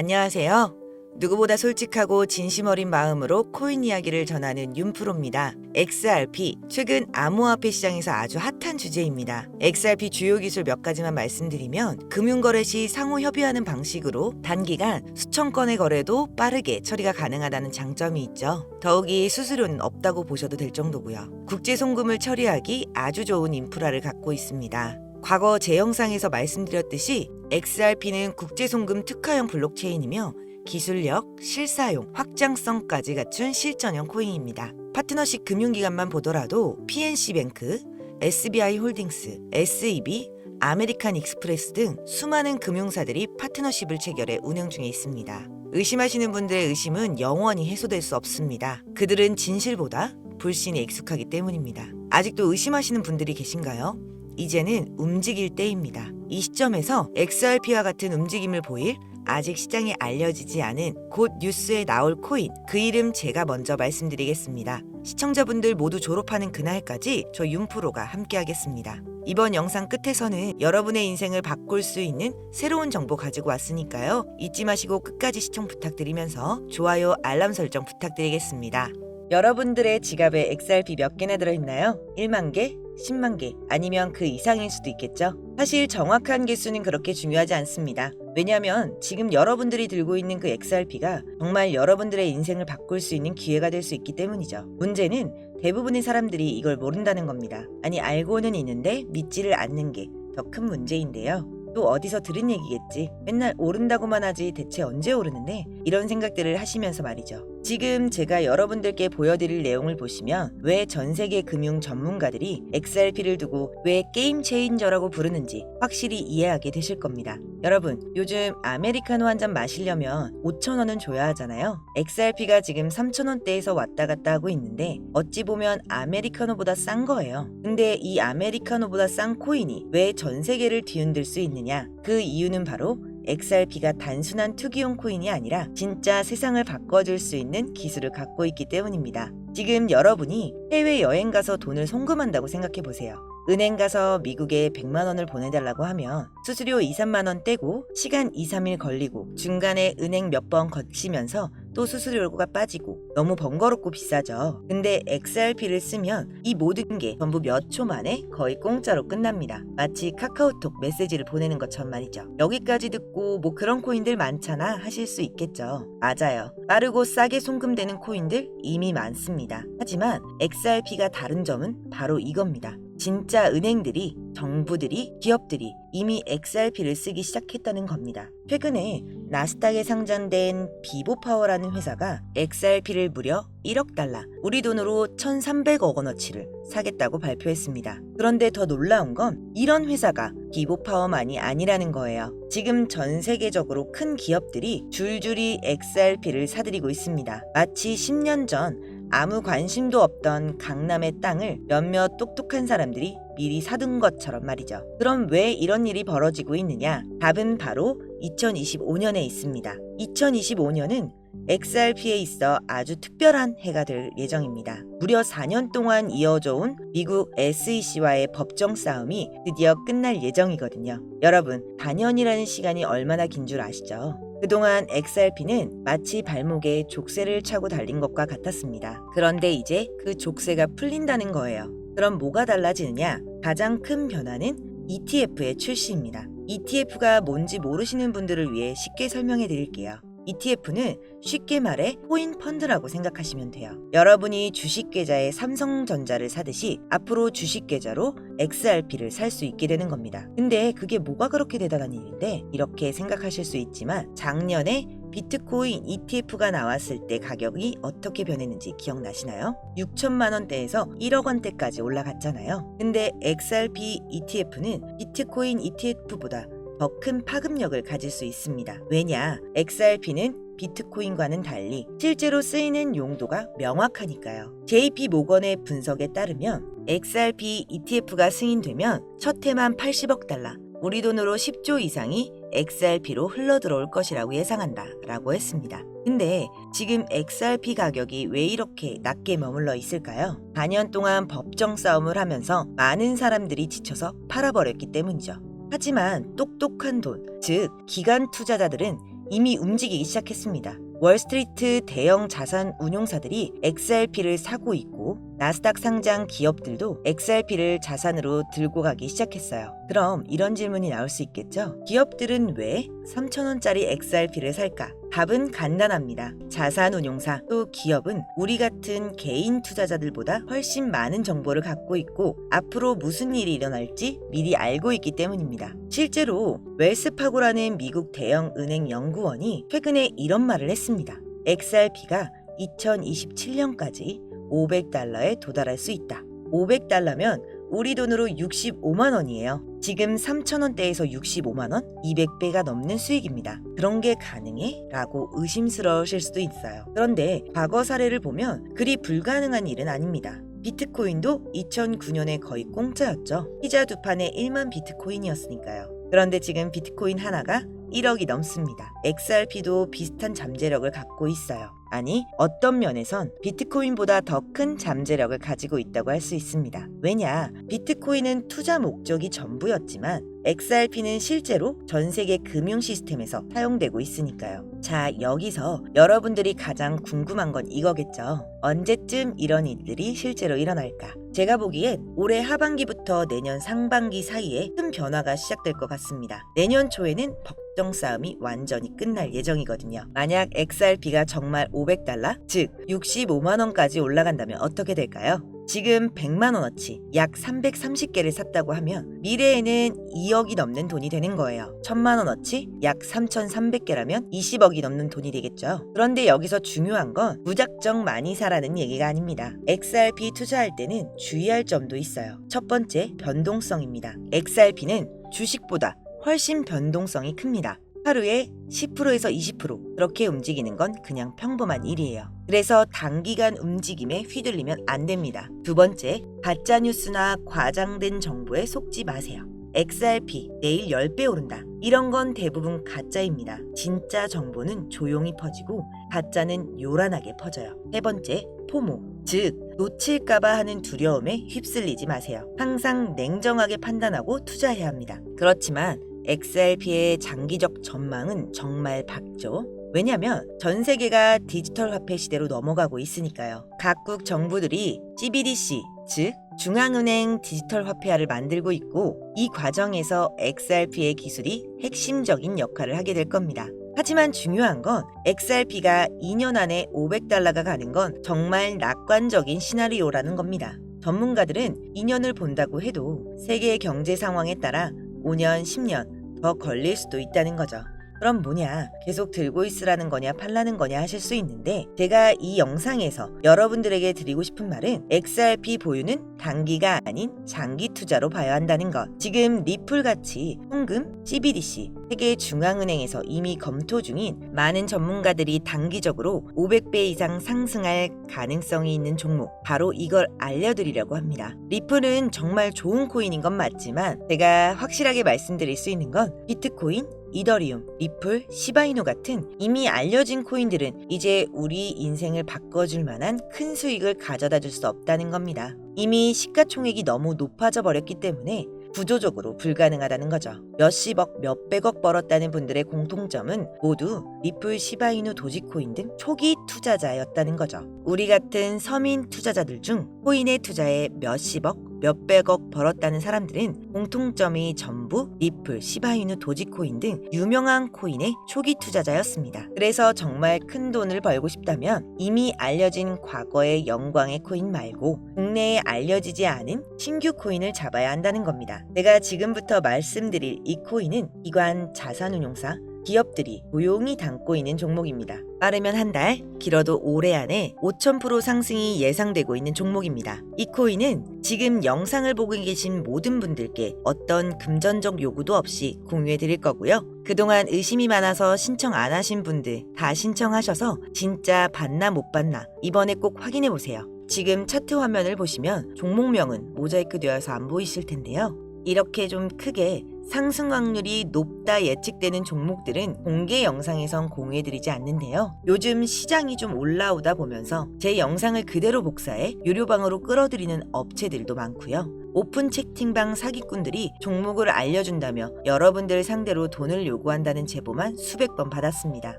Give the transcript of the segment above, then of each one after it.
안녕하세요. 누구보다 솔직하고 진심 어린 마음으로 코인 이야기를 전하는 윤프로입니다. XRP, 최근 암호화폐 시장에서 아주 핫한 주제입니다. XRP 주요 기술 몇 가지만 말씀드리면 금융거래 시 상호 협의하는 방식으로 단기간 수천 건의 거래도 빠르게 처리가 가능하다는 장점이 있죠. 더욱이 수수료는 없다고 보셔도 될 정도고요. 국제 송금을 처리하기 아주 좋은 인프라를 갖고 있습니다. 과거 제 영상에서 말씀드렸듯이 XRP는 국제송금 특화형 블록체인이며 기술력, 실사용, 확장성까지 갖춘 실전형 코인입니다. 파트너십 금융기관만 보더라도 PNC뱅크, SBI홀딩스, SEB, 아메리칸 익스프레스 등 수많은 금융사들이 파트너십을 체결해 운영 중에 있습니다. 의심하시는 분들의 의심은 영원히 해소될 수 없습니다. 그들은 진실보다 불신에 익숙하기 때문입니다. 아직도 의심하시는 분들이 계신가요? 이제는 움직일 때입니다. 이 시점에서 XRP와 같은 움직임을 보일 아직 시장에 알려지지 않은 곧 뉴스에 나올 코인, 그 이름 제가 먼저 말씀드리겠습니다. 시청자분들 모두 졸업하는 그날까지 저 윤프로가 함께하겠습니다. 이번 영상 끝에서는 여러분의 인생을 바꿀 수 있는 새로운 정보 가지고 왔으니까요. 잊지 마시고 끝까지 시청 부탁드리면서 좋아요, 알람 설정 부탁드리겠습니다. 여러분들의 지갑에 XRP 몇 개나 들어있나요? 1만 개? 10만 개, 아니면 그 이상일 수도 있겠죠? 사실 정확한 개수는 그렇게 중요하지 않습니다. 왜냐하면 지금 여러분들이 들고 있는 그 XRP가 정말 여러분들의 인생을 바꿀 수 있는 기회가 될 수 있기 때문이죠. 문제는 대부분의 사람들이 이걸 모른다는 겁니다. 아니, 알고는 있는데 믿지를 않는 게 더 큰 문제인데요. 또 어디서 들은 얘기겠지. 맨날 오른다고만 하지 대체 언제 오르는데? 이런 생각들을 하시면서 말이죠. 지금 제가 여러분들께 보여드릴 내용을 보시면 왜 전 세계 금융 전문가들이 XRP를 두고 왜 게임 체인저라고 부르는지 확실히 이해하게 되실 겁니다. 여러분, 요즘 아메리카노 한 잔 마시려면 5,000원은 줘야 하잖아요. XRP가 지금 3,000원대에서 왔다 갔다 하고 있는데 어찌 보면 아메리카노보다 싼 거예요. 근데 이 아메리카노보다 싼 코인이 왜 전 세계를 뒤흔들 수 있느냐? 그 이유는 바로 XRP가 단순한 투기용 코인이 아니라 진짜 세상을 바꿔줄 수 있는 기술을 갖고 있기 때문입니다. 지금 여러분이 해외여행 가서 돈을 송금한다고 생각해 보세요. 은행 가서 미국에 100만 원을 보내달라고 하면 수수료 2, 3만 원 떼고 시간 2, 3일 걸리고 중간에 은행 몇 번 거치면서 또 수수료가 빠지고 너무 번거롭고 비싸죠. 근데 XRP를 쓰면 이 모든 게 전부 몇 초 만에 거의 공짜로 끝납니다. 마치 카카오톡 메시지를 보내는 것처럼 말이죠. 여기까지 듣고 뭐 그런 코인들 많잖아 하실 수 있겠죠. 맞아요. 빠르고 싸게 송금되는 코인들 이미 많습니다. 하지만 XRP가 다른 점은 바로 이겁니다. 진짜 은행들이, 정부들이, 기업들이 이미 XRP를 쓰기 시작했다는 겁니다. 최근에 나스닥에 상장된 비보파워라는 회사가 XRP를 무려 1억 달러, 우리 돈으로 1,300억 원어치를 사겠다고 발표했습니다. 그런데 더 놀라운 건 이런 회사가 비보파워만이 아니라는 거예요. 지금 전 세계적으로 큰 기업들이 줄줄이 XRP를 사들이고 있습니다. 마치 10년 전 아무 관심도 없던 강남의 땅을 몇몇 똑똑한 사람들이 미리 사둔 것처럼 말이죠. 그럼 왜 이런 일이 벌어지고 있느냐? 답은 바로 2025년에 있습니다. 2025년은 XRP에 있어 아주 특별한 해가 될 예정입니다. 무려 4년 동안 이어져 온 미국 SEC와의 법정 싸움이 드디어 끝날 예정이거든요. 여러분, 4년이라는 시간이 얼마나 긴 줄 아시죠? 그동안 XRP는 마치 발목에 족쇄를 차고 달린 것과 같았습니다. 그런데 이제 그 족쇄가 풀린다는 거예요. 그럼 뭐가 달라지느냐? 가장 큰 변화는 ETF의 출시입니다. ETF가 뭔지 모르시는 분들을 위해 쉽게 설명해 드릴게요. ETF는 쉽게 말해 코인 펀드라고 생각하시면 돼요. 여러분이 주식 계좌에 삼성전자를 사듯이 앞으로 주식 계좌로 XRP를 살 수 있게 되는 겁니다. 근데 그게 뭐가 그렇게 대단한 일인데? 이렇게 생각하실 수 있지만 작년에 비트코인 ETF가 나왔을 때 가격이 어떻게 변했는지 기억나시나요? 6천만 원대에서 1억 원대까지 올라갔잖아요. 근데 XRP ETF는 비트코인 ETF보다 더 큰 파급력을 가질 수 있습니다. 왜냐? XRP는 비트코인과는 달리 실제로 쓰이는 용도가 명확하니까요. JP 모건의 분석에 따르면 XRP ETF가 승인되면 첫 해만 80억 달러, 우리 돈으로 10조 이상이 XRP로 흘러들어올 것이라고 예상한다 라고 했습니다. 근데 지금 XRP 가격이 왜 이렇게 낮게 머물러 있을까요? 4년 동안 법정 싸움을 하면서 많은 사람들이 지쳐서 팔아버렸기 때문이죠. 하지만 똑똑한 돈, 즉 기관 투자자들은 이미 움직이기 시작했습니다. 월스트리트 대형 자산 운용사들이 XRP를 사고 있고 나스닥 상장 기업들도 XRP를 자산으로 들고 가기 시작했어요. 그럼 이런 질문이 나올 수 있겠죠? 기업들은 왜 3,000원짜리 XRP를 살까? 답은 간단합니다. 자산운용사 또 기업은 우리 같은 개인 투자자들보다 훨씬 많은 정보를 갖고 있고 앞으로 무슨 일이 일어날지 미리 알고 있기 때문입니다. 실제로 웰스파고라는 미국 대형 은행 연구원이 최근에 이런 말을 했습니다. XRP가 2027년까지 $500에 도달할 수 있다. $500면 우리 돈으로 65만 원이에요. 지금 3,000원대에서 65만 원? 200배가 넘는 수익입니다. 그런 게 가능해? 라고 의심스러우실 수도 있어요. 그런데 과거 사례를 보면 그리 불가능한 일은 아닙니다. 비트코인도 2009년에 거의 공짜였죠. 피자 두 판에 1만 비트코인이었으니까요. 그런데 지금 비트코인 하나가 1억이 넘습니다. XRP도 비슷한 잠재력을 갖고 있어요. 아니, 어떤 면에선 비트코인보다 더 큰 잠재력을 가지고 있다고 할 수 있습니다. 왜냐, 비트코인은 투자 목적이 전부였지만 XRP는 실제로 전 세계 금융 시스템에서 사용되고 있으니까요. 자, 여기서 여러분들이 가장 궁금한 건 이거겠죠. 언제쯤 이런 일들이 실제로 일어날까? 제가 보기엔 올해 하반기부터 내년 상반기 사이에 큰 변화가 시작될 것 같습니다. 내년 초에는 법정 싸움이 완전히 끝날 예정이거든요. 만약 XRP가 정말 $500, 즉 65만 원까지 올라간다면 어떻게 될까요? 지금 100만 원어치 약 330개를 샀다고 하면 미래에는 2억이 넘는 돈이 되는 거예요. 1000만 원어치 약 3,300개라면 20억이 넘는 돈이 되겠죠. 그런데 여기서 중요한 건 무작정 많이 사라는 얘기가 아닙니다. XRP 투자할 때는 주의할 점도 있어요. 첫 번째, 변동성입니다. XRP는 주식보다 훨씬 변동성이 큽니다. 하루에 10%에서 20% 그렇게 움직이는 건 그냥 평범한 일이에요. 그래서 단기간 움직임에 휘둘리면 안 됩니다. 두 번째, 가짜뉴스나 과장된 정보에 속지 마세요. XRP 내일 10배 오른다. 이런 건 대부분 가짜입니다. 진짜 정보는 조용히 퍼지고 가짜는 요란하게 퍼져요. 세 번째, 포모, 즉 놓칠까봐 하는 두려움에 휩쓸리지 마세요. 항상 냉정하게 판단하고 투자해야 합니다. 그렇지만 XRP의 장기적 전망은 정말 밝죠. 왜냐면 전 세계가 디지털 화폐 시대로 넘어가고 있으니까요. 각국 정부들이 CBDC, 즉 중앙은행 디지털 화폐화를 만들고 있고 이 과정에서 XRP의 기술이 핵심적인 역할을 하게 될 겁니다. 하지만 중요한 건 XRP가 2년 안에 $500가 가는 건 정말 낙관적인 시나리오라는 겁니다. 전문가들은 2년을 본다고 해도 세계 경제 상황에 따라 5년, 10년 더 걸릴 수도 있다는 거죠. 그럼 뭐냐, 계속 들고 있으라는 거냐 팔라는 거냐 하실 수 있는데 제가 이 영상에서 여러분들에게 드리고 싶은 말은 XRP 보유는 단기가 아닌 장기 투자로 봐야 한다는 것. 지금 리플같이 현금, CBDC, 세계 중앙은행에서 이미 검토 중인 많은 전문가들이 단기적으로 500배 이상 상승할 가능성이 있는 종목, 바로 이걸 알려드리려고 합니다. 리플은 정말 좋은 코인인 건 맞지만 제가 확실하게 말씀드릴 수 있는 건 비트코인, 이더리움, 리플, 시바이누 같은 이미 알려진 코인들은 이제 우리 인생을 바꿔줄 만한 큰 수익을 가져다 줄 수 없다는 겁니다. 이미 시가총액이 너무 높아져 버렸기 때문에 구조적으로 불가능하다는 거죠. 몇십억, 몇백억 벌었다는 분들의 공통점은 모두 리플, 시바이누, 도지코인 등 초기 투자자였다는 거죠. 우리 같은 서민 투자자들 중 코인에 투자해 몇십억, 몇백억 벌었다는 사람들은 공통점이 전부 리플, 시바이누, 도지코인 등 유명한 코인의 초기 투자자였습니다. 그래서 정말 큰 돈을 벌고 싶다면 이미 알려진 과거의 영광의 코인 말고 국내에 알려지지 않은 신규 코인을 잡아야 한다는 겁니다. 제가 지금부터 말씀드릴 이 코인은 기관 자산운용사, 기업들이 조용히 담고 있는 종목입니다. 빠르면 한 달, 길어도 올해 안에 5000% 상승이 예상되고 있는 종목입니다. 이 코인은 지금 영상을 보고 계신 모든 분들께 어떤 금전적 요구도 없이 공유해 드릴 거고요. 그동안 의심이 많아서 신청 안 하신 분들 다 신청하셔서 진짜 받나 못 받나 이번에 꼭 확인해 보세요. 지금 차트 화면을 보시면 종목명은 모자이크 되어서 안 보이실 텐데요. 이렇게 좀 크게 상승 확률이 높다 예측되는 종목들은 공개 영상에선 공유해드리지 않는데요. 요즘 시장이 좀 올라오다 보면서 제 영상을 그대로 복사해 유료방으로 끌어들이는 업체들도 많고요. 오픈 채팅방 사기꾼들이 종목을 알려준다며 여러분들 상대로 돈을 요구한다는 제보만 수백 번 받았습니다.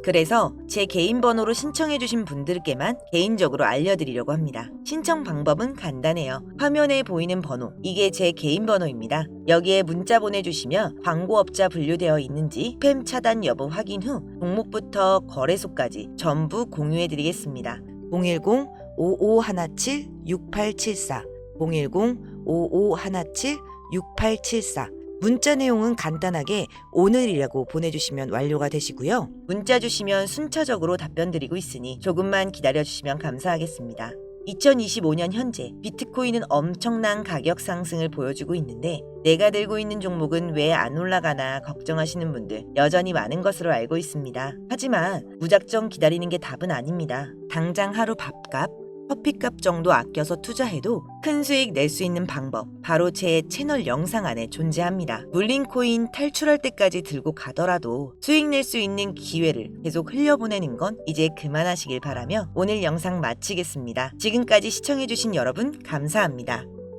그래서 제 개인 번호로 신청해주신 분들께만 개인적으로 알려드리려고 합니다. 신청 방법은 간단해요. 화면에 보이는 번호, 이게 제 개인 번호입니다. 여기에 문자 보내주시면 광고업자 분류되어 있는지 스팸 차단 여부 확인 후 종목부터 거래소까지 전부 공유해드리겠습니다. 010-5517-6874 010-5517-6874 문자 내용은 간단하게 오늘이라고 보내주시면 완료가 되시고요. 문자 주시면 순차적으로 답변 드리고 있으니 조금만 기다려주시면 감사하겠습니다. 2025년 현재 비트코인은 엄청난 가격 상승을 보여주고 있는데 내가 들고 있는 종목은 왜 안 올라가나 걱정하시는 분들 여전히 많은 것으로 알고 있습니다. 하지만 무작정 기다리는 게 답은 아닙니다. 당장 하루 밥값, 커피값 정도 아껴서 투자해도 큰 수익 낼 수 있는 방법 바로 제 채널 영상 안에 존재합니다. 물린 코인 탈출할 때까지 들고 가더라도 수익 낼 수 있는 기회를 계속 흘려보내는 건 이제 그만하시길 바라며 오늘 영상 마치겠습니다. 지금까지 시청해주신 여러분 감사합니다.